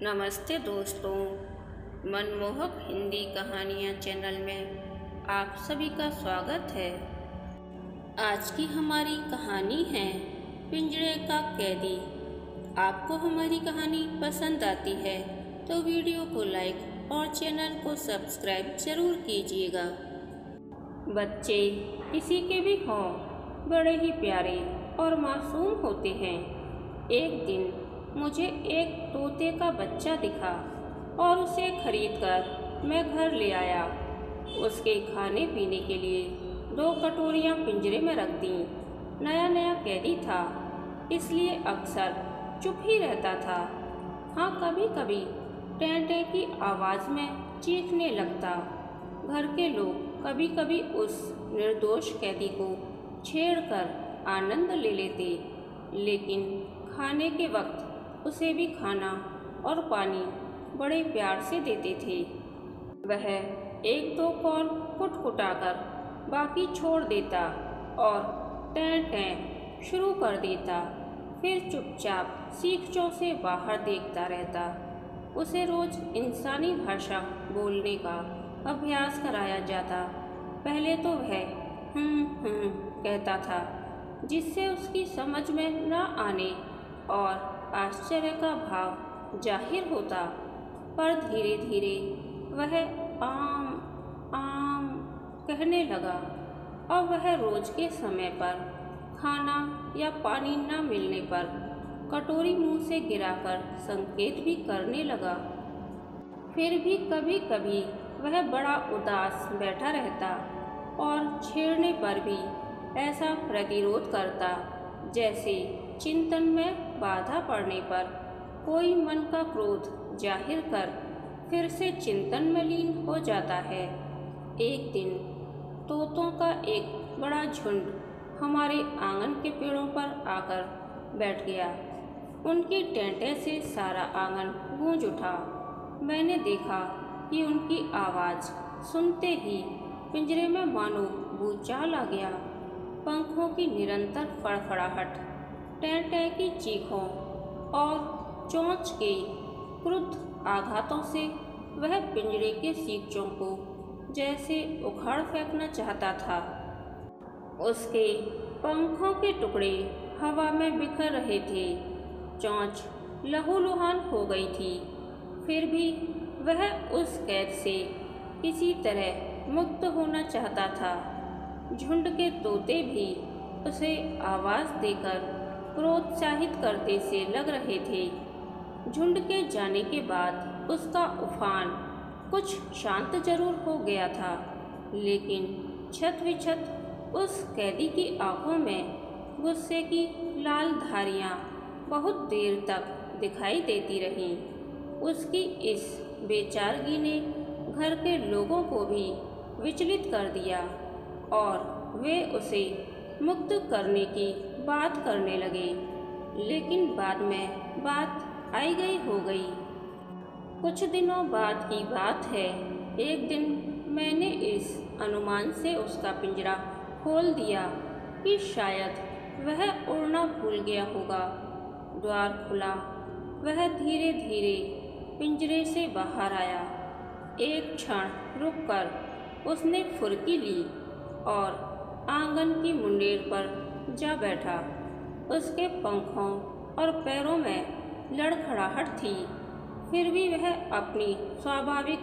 नमस्ते दोस्तों, मनमोहक हिंदी कहानियाँ चैनल में आप सभी का स्वागत है। आज की हमारी कहानी है पिंजरे का कैदी। आपको हमारी कहानी पसंद आती है तो वीडियो को लाइक और चैनल को सब्सक्राइब जरूर कीजिएगा। बच्चे किसी के भी हों, बड़े ही प्यारे और मासूम होते हैं। एक दिन मुझे एक तोते का बच्चा दिखा और उसे खरीदकर मैं घर ले आया। उसके खाने पीने के लिए 2 कटोरियाँ पिंजरे में रख दी। नया नया कैदी था, इसलिए अक्सर चुप ही रहता था। हाँ, कभी कभी टें टें की आवाज़ में चीखने लगता। घर के लोग कभी कभी उस निर्दोष कैदी को छेड़कर आनंद ले लेते, लेकिन खाने के वक्त उसे भी खाना और पानी बड़े प्यार से देते थे। वह 1-2 कौर कुटकुटाकर बाकी छोड़ देता और टें टें शुरू कर देता, फिर चुपचाप सीखचों से बाहर देखता रहता। उसे रोज़ इंसानी भाषा बोलने का अभ्यास कराया जाता। पहले तो वह कहता था, जिससे उसकी समझ में न आने और आश्चर्य का भाव जाहिर होता, पर धीरे धीरे वह आम आम कहने लगा। और वह रोज के समय पर खाना या पानी न मिलने पर कटोरी मुंह से गिराकर संकेत भी करने लगा। फिर भी कभी कभी वह बड़ा उदास बैठा रहता और छेड़ने पर भी ऐसा प्रतिरोध करता जैसे चिंतन में बाधा पड़ने पर कोई मन का क्रोध जाहिर कर फिर से चिंतन में लीन हो जाता है। एक दिन तोतों का एक बड़ा झुंड हमारे आंगन के पेड़ों पर आकर बैठ गया। उनकी टेंटे से सारा आंगन गूंज उठा। मैंने देखा कि उनकी आवाज़ सुनते ही पिंजरे में मानो भूचाल आ गया। पंखों की निरंतर फड़फड़ाहट, टें टें की चीखों और चोंच के क्रुद्ध आघातों से वह पिंजरे के सीखचों को जैसे उखाड़ फेंकना चाहता था। उसके पंखों के टुकड़े हवा में बिखर रहे थे। चोंच लहूलुहान हो गई थी। फिर भी वह उस कैद से किसी तरह मुक्त होना चाहता था। झुंड के तोते भी उसे आवाज़ देकर प्रोत्साहित करते से लग रहे थे। झुंड के जाने के बाद उसका उफान कुछ शांत जरूर हो गया था, लेकिन छत विछत उस कैदी की आंखों में गुस्से की लाल धारियाँ बहुत देर तक दिखाई देती रहीं। उसकी इस बेचारगी ने घर के लोगों को भी विचलित कर दिया और वे उसे मुक्त करने की बात करने लगे, लेकिन बाद में बात आई गई हो गई। कुछ दिनों बाद की बात है। एक दिन मैंने इस अनुमान से उसका पिंजरा खोल दिया कि शायद वह उड़ना भूल गया होगा। द्वार खुला, वह धीरे धीरे पिंजरे से बाहर आया। एक क्षण रुककर उसने फुर्ती ली और आंगन की मुंडेर पर जा बैठा। उसके पंखों और पैरों में लड़खड़ाहट थी, फिर भी वह अपनी स्वाभाविक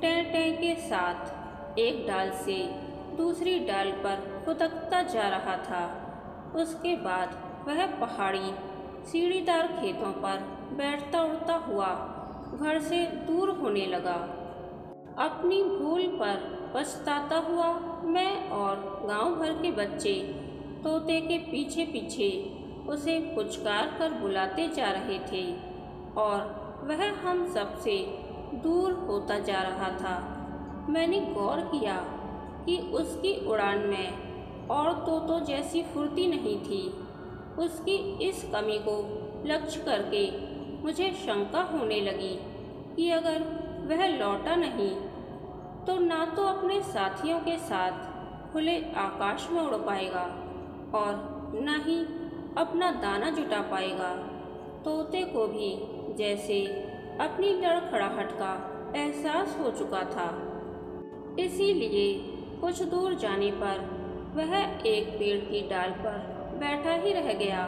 टें टें के साथ एक डाल से दूसरी डाल पर फुदकता जा रहा था। उसके बाद वह पहाड़ी सीढ़ीदार खेतों पर बैठता उड़ता हुआ घर से दूर होने लगा। अपनी भूल पर पछताता हुआ मैं और गांव भर के बच्चे तोते के पीछे पीछे उसे पुचकार कर बुलाते जा रहे थे और वह हम सबसे दूर होता जा रहा था। मैंने गौर किया कि उसकी उड़ान में और तोतों जैसी फुर्ती नहीं थी। उसकी इस कमी को लक्ष्य करके मुझे शंका होने लगी कि अगर वह लौटा नहीं तो ना तो अपने साथियों के साथ खुले आकाश में उड़ पाएगा और न ही अपना दाना जुटा पाएगा। तोते को भी जैसे अपनी लड़खड़ाहट का एहसास हो चुका था। इसीलिए कुछ दूर जाने पर वह एक पेड़ की डाल पर बैठा ही रह गया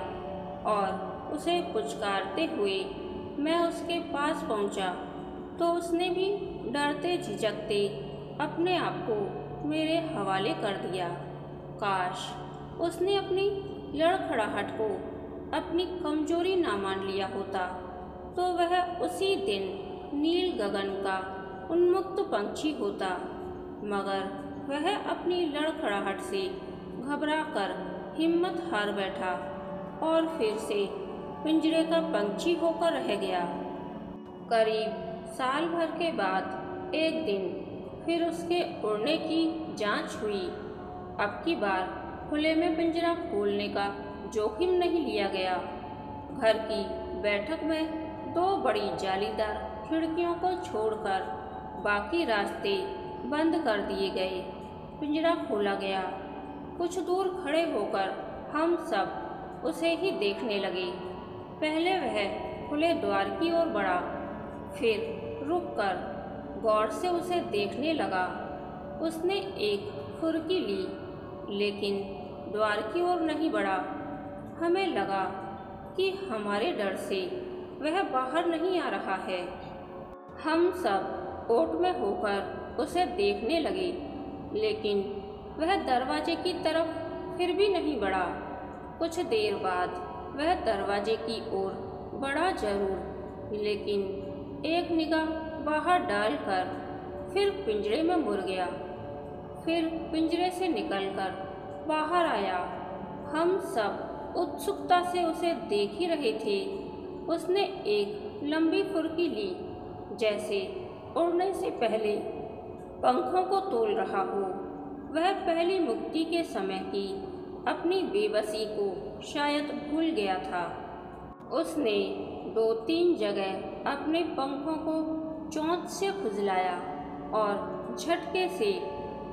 और उसे पुचकारते हुए मैं उसके पास पहुंचा तो उसने भी डरते झिझकते अपने आप को मेरे हवाले कर दिया। काश उसने अपनी लड़खड़ाहट को अपनी कमजोरी ना मान लिया होता तो वह उसी दिन नील गगन का उन्मुक्त पंछी होता, मगर वह अपनी लड़खड़ाहट से घबराकर हिम्मत हार बैठा और फिर से पिंजरे का पंछी होकर रह गया। करीब साल भर के बाद एक दिन फिर उसके उड़ने की जांच हुई। अब की बार खुले में पिंजरा खोलने का जोखिम नहीं लिया गया। घर की बैठक में 2 बड़ी जालीदार खिड़कियों को छोड़कर बाकी रास्ते बंद कर दिए गए। पिंजरा खोला गया। कुछ दूर खड़े होकर हम सब उसे ही देखने लगे। पहले वह खुले द्वार की ओर बढ़ा, फिर रुककर गौर से उसे देखने लगा। उसने एक फुर्की ली, लेकिन द्वार की ओर नहीं बढ़ा। हमें लगा कि हमारे डर से वह बाहर नहीं आ रहा है। हम सब ओट में होकर उसे देखने लगे, लेकिन वह दरवाजे की तरफ फिर भी नहीं बढ़ा। कुछ देर बाद वह दरवाजे की ओर बढ़ा जरूर, लेकिन एक निगाह बाहर डालकर फिर पिंजरे में मुड़ गया। फिर पिंजरे से निकलकर बाहर आया। हम सब उत्सुकता से उसे देख ही रहे थे। उसने एक लंबी फुर्की ली, जैसे उड़ने से पहले पंखों को तोल रहा हो। वह पहली मुक्ति के समय की अपनी बेबसी को शायद भूल गया था। उसने 2-3 जगह अपने पंखों को चोंच से खुजलाया और झटके से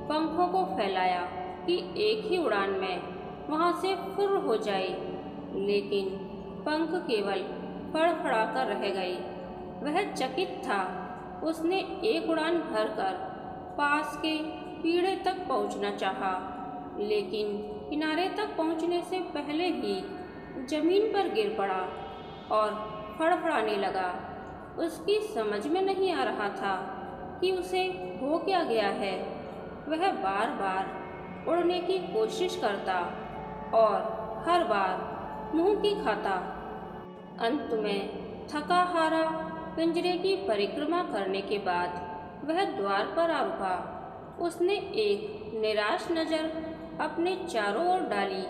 पंखों को फैलाया कि एक ही उड़ान में वहां से फुर्र हो जाए, लेकिन पंख केवल फड़फड़ाकर रह गए। वह चकित था। उसने एक उड़ान भरकर पास के पीढ़े तक पहुंचना चाहा, लेकिन किनारे तक पहुंचने से पहले ही जमीन पर गिर पड़ा और फड़फड़ाने लगा। उसकी समझ में नहीं आ रहा था कि उसे हो क्या गया है। वह बार बार उड़ने की कोशिश करता और हर बार मुंह की खाता। अंत में थका हारा पिंजरे की परिक्रमा करने के बाद वह द्वार पर आ रुका। उसने एक निराश नज़र अपने चारों ओर डाली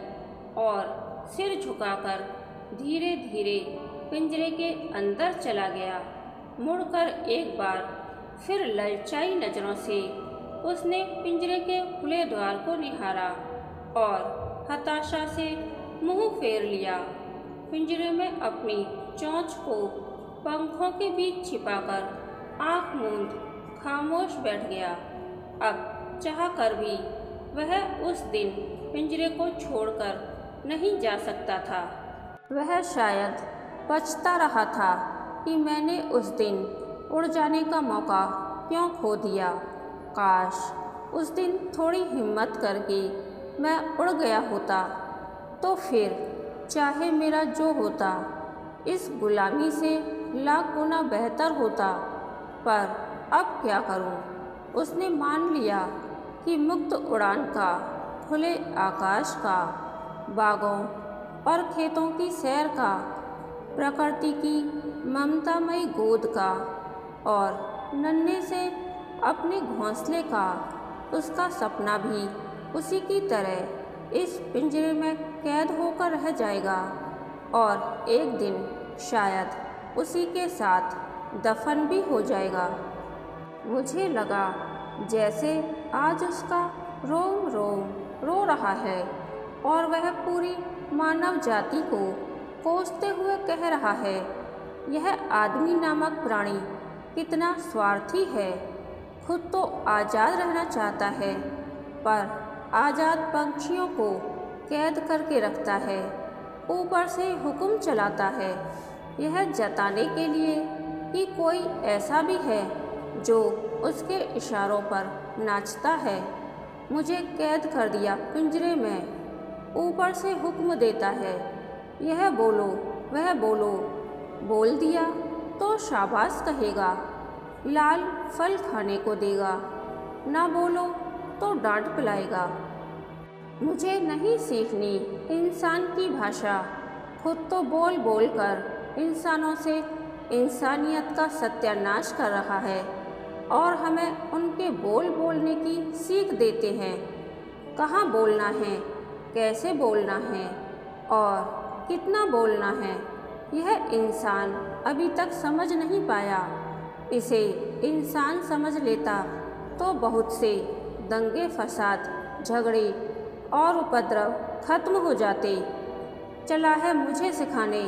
और सिर झुकाकर धीरे धीरे पिंजरे के अंदर चला गया। मुड़कर एक बार फिर ललचाई नज़रों से उसने पिंजरे के खुले द्वार को निहारा और हताशा से मुंह फेर लिया। पिंजरे में अपनी चोंच को पंखों के बीच छिपाकर आंख मूंद खामोश बैठ गया। अब चाहकर भी वह उस दिन पिंजरे को छोड़कर नहीं जा सकता था। वह शायद पछता रहा था कि मैंने उस दिन उड़ जाने का मौका क्यों खो दिया। काश उस दिन थोड़ी हिम्मत करके मैं उड़ गया होता, तो फिर चाहे मेरा जो होता इस गुलामी से लाख गुना बेहतर होता। पर अब क्या करूं? उसने मान लिया कि मुक्त उड़ान का, खुले आकाश का, बागों और खेतों की सैर का, प्रकृति की ममतामयी गोद का और नन्हे से अपने घोंसले का उसका सपना भी उसी की तरह इस पिंजरे में कैद होकर रह जाएगा और एक दिन शायद उसी के साथ दफन भी हो जाएगा। मुझे लगा जैसे आज उसका रोम रोम रो रहा है और वह पूरी मानव जाति को कोसते हुए कह रहा है, यह आदमी नामक प्राणी कितना स्वार्थी है। खुद तो आज़ाद रहना चाहता है, पर आज़ाद पंछियों को कैद करके रखता है, ऊपर से हुक्म चलाता है, यह जताने के लिए कि कोई ऐसा भी है जो उसके इशारों पर नाचता है। मुझे कैद कर दिया पिंजरे में, ऊपर से हुक्म देता है, यह बोलो वह बोलो। बोल दिया तो शाबाश कहेगा, लाल फल खाने को देगा, ना बोलो तो डांट पिलाएगा। मुझे नहीं सीखनी इंसान की भाषा, खुद तो बोल बोल कर इंसानों से इंसानियत का सत्यानाश कर रहा है और हमें उनके बोल बोलने की सीख देते हैं। कहाँ बोलना है, कैसे बोलना है और कितना बोलना है, यह इंसान अभी तक समझ नहीं पाया। इसे इंसान समझ लेता तो बहुत से दंगे फसाद, झगड़े और उपद्रव खत्म हो जाते। चला है मुझे सिखाने,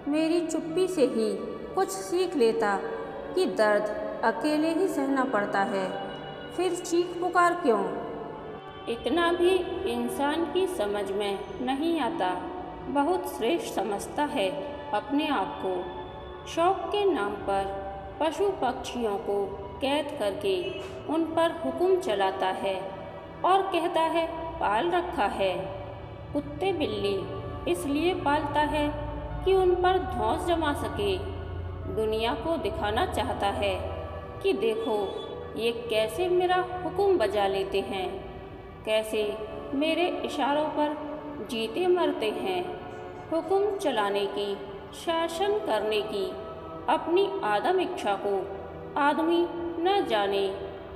मेरी चुप्पी से ही कुछ सीख लेता कि दर्द अकेले ही सहना पड़ता है, फिर चीख पुकार क्यों। इतना भी इंसान की समझ में नहीं आता। बहुत श्रेष्ठ समझता है अपने आप को। शौक के नाम पर पशु पक्षियों को कैद करके उन पर हुक्म चलाता है और कहता है पाल रखा है। कुत्ते बिल्ली इसलिए पालता है कि उन पर धौंस जमा सके। दुनिया को दिखाना चाहता है कि देखो ये कैसे मेरा हुक्म बजा लेते हैं, कैसे मेरे इशारों पर जीते मरते हैं। हुक्म चलाने की, शासन करने की अपनी आदम इच्छा को आदमी न जाने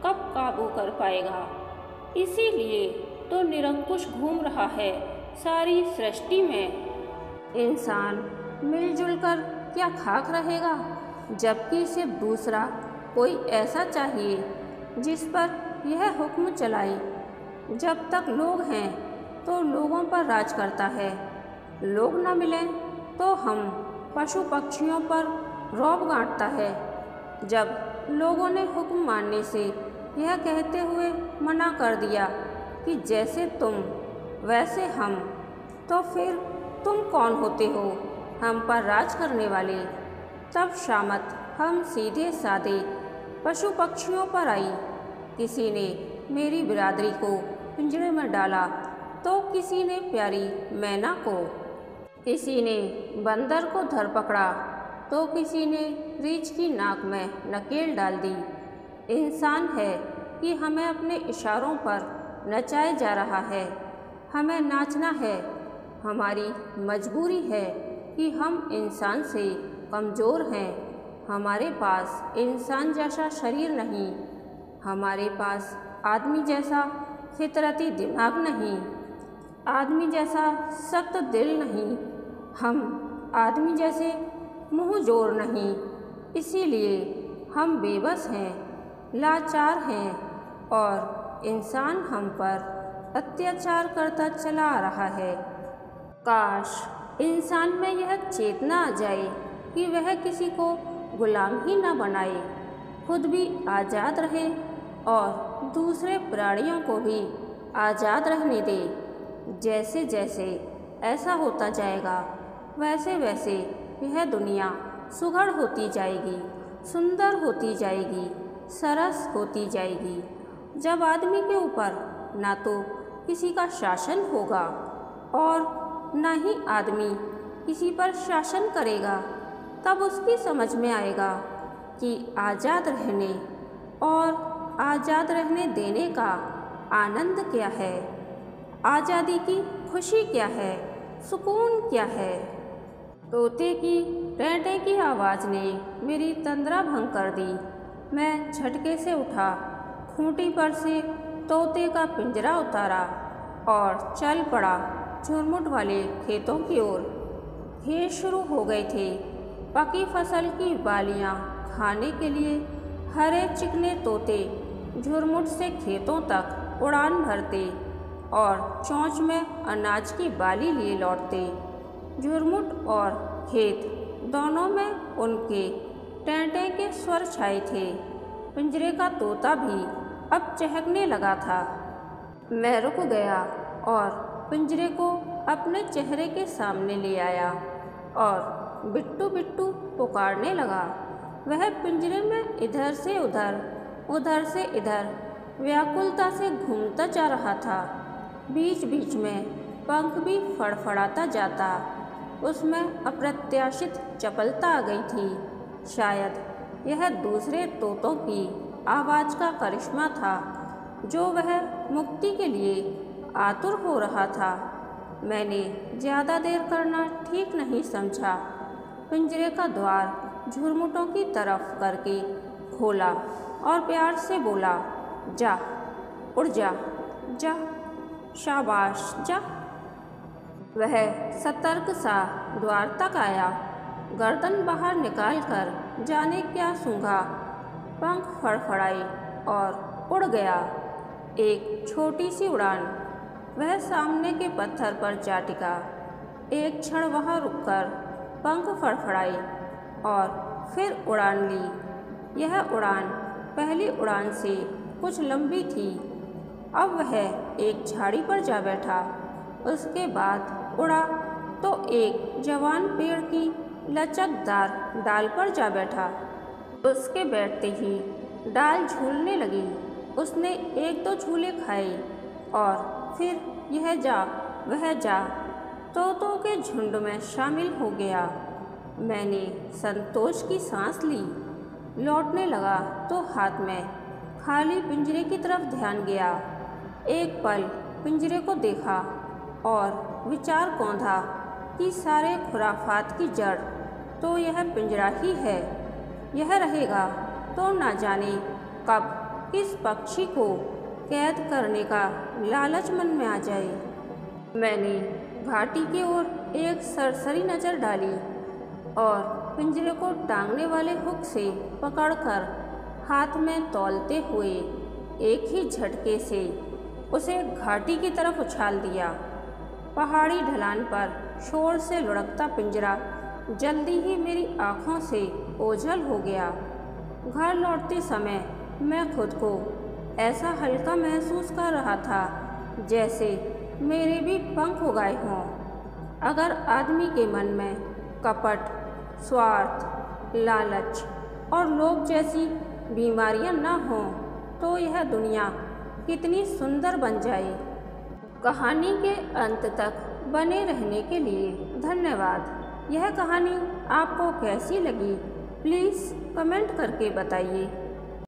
कब काबू कर पाएगा। इसीलिए तो निरंकुश घूम रहा है सारी सृष्टि में। इंसान मिलजुल कर क्या खाक रहेगा, जबकि सिर्फ दूसरा कोई ऐसा चाहिए जिस पर यह हुक्म चलाए। जब तक लोग हैं तो लोगों पर राज करता है, लोग न मिलें तो हम पशु पक्षियों पर रौब गांठता है। जब लोगों ने हुक्म मानने से यह कहते हुए मना कर दिया कि जैसे तुम वैसे हम, तो फिर तुम कौन होते हो हम पर राज करने वाले। तब शामत हम सीधे साधे पशु पक्षियों पर आई। किसी ने मेरी बिरादरी को पिंजरे में डाला तो किसी ने प्यारी मैना को, किसी ने बंदर को धर पकड़ा तो किसी ने रीछ की नाक में नकेल डाल दी। इंसान है कि हमें अपने इशारों पर नचाए जा रहा है। हमें नाचना है, हमारी मजबूरी है कि हम इंसान से कमज़ोर हैं। हमारे पास इंसान जैसा शरीर नहीं, हमारे पास आदमी जैसा फितरती दिमाग नहीं, आदमी जैसा सख्त दिल नहीं, हम आदमी जैसे मुँह जोर नहीं। इसीलिए हम बेबस हैं, लाचार हैं और इंसान हम पर अत्याचार करता चला आ रहा है। काश इंसान में यह चेतना आ जाए कि वह किसी को गुलाम ही न बनाए, खुद भी आज़ाद रहे और दूसरे प्राणियों को भी आज़ाद रहने दे। जैसे जैसे ऐसा होता जाएगा वैसे वैसे यह दुनिया सुघड़ होती जाएगी, सुंदर होती जाएगी, सरस होती जाएगी। जब आदमी के ऊपर ना तो किसी का शासन होगा और न ही आदमी किसी पर शासन करेगा, तब उसकी समझ में आएगा कि आज़ाद रहने और आज़ाद रहने देने का आनंद क्या है, आज़ादी की खुशी क्या है, सुकून क्या है। तोते की टेंटे की आवाज़ ने मेरी तंद्रा भंग कर दी। मैं झटके से उठा, खूंटी पर से तोते का पिंजरा उतारा और चल पड़ा झुरमुट वाले खेतों की ओर। खेत शुरू हो गए थे। पकी फसल की बालियां खाने के लिए हरे चिकने तोते झुरमुट से खेतों तक उड़ान भरते और चोंच में अनाज की बाली लिए लौटते। झुरमुट और खेत दोनों में उनके टेंटे के स्वर छाए थे। पिंजरे का तोता भी अब चहकने लगा था। मैं रुक गया और पिंजरे को अपने चेहरे के सामने ले आया और बिट्टू बिट्टू पुकारने लगा। वह पिंजरे में इधर से उधर, उधर से इधर व्याकुलता से घूमता जा रहा था। बीच बीच में पंख भी फड़फड़ाता जाता। उसमें अप्रत्याशित चपलता आ गई थी। शायद यह दूसरे तोतों की आवाज़ का करिश्मा था जो वह मुक्ति के लिए आतुर हो रहा था। मैंने ज़्यादा देर करना ठीक नहीं समझा। पिंजरे का द्वार झुरमुटों की तरफ करके खोला और प्यार से बोला, जा, उड़ जा, जा, शाबाश, जा। वह सतर्क सा द्वार तक आया, गर्दन बाहर निकालकर जाने क्या सूंघा, पंख फड़फड़ाए और उड़ गया। एक छोटी सी उड़ान। वह सामने के पत्थर पर जा टिका। एक क्षण वहाँ रुककर पंख फड़फड़ाए और फिर उड़ान ली। यह उड़ान पहली उड़ान से कुछ लंबी थी। अब वह एक झाड़ी पर जा बैठा। उसके बाद उड़ा तो एक जवान पेड़ की लचकदार डाल पर जा बैठा। उसके बैठते ही डाल झूलने लगी। उसने एक दो झूले खाए और फिर यह जा वह जा तोतों के झुंड में शामिल हो गया। मैंने संतोष की सांस ली। लौटने लगा तो हाथ में खाली पिंजरे की तरफ ध्यान गया। एक पल पिंजरे को देखा और विचार कौंधा कि सारे खुराफात की जड़ तो यह पिंजरा ही है। यह रहेगा तो ना जाने कब किस पक्षी को कैद करने का लालच मन में आ जाए। मैंने घाटी की ओर एक सरसरी नज़र डाली और पिंजरे को टांगने वाले हुक से पकड़कर हाथ में तौलते हुए एक ही झटके से उसे घाटी की तरफ उछाल दिया। पहाड़ी ढलान पर शोर से लुढ़कता पिंजरा जल्दी ही मेरी आँखों से ओझल हो गया। घर लौटते समय मैं खुद को ऐसा हल्का महसूस कर रहा था जैसे मेरे भी पंख उगाए हों। अगर आदमी के मन में कपट, स्वार्थ, लालच और लोभ जैसी बीमारियां न हों तो यह दुनिया कितनी सुंदर बन जाए। कहानी के अंत तक बने रहने के लिए धन्यवाद। यह कहानी आपको कैसी लगी प्लीज़ कमेंट करके बताइए।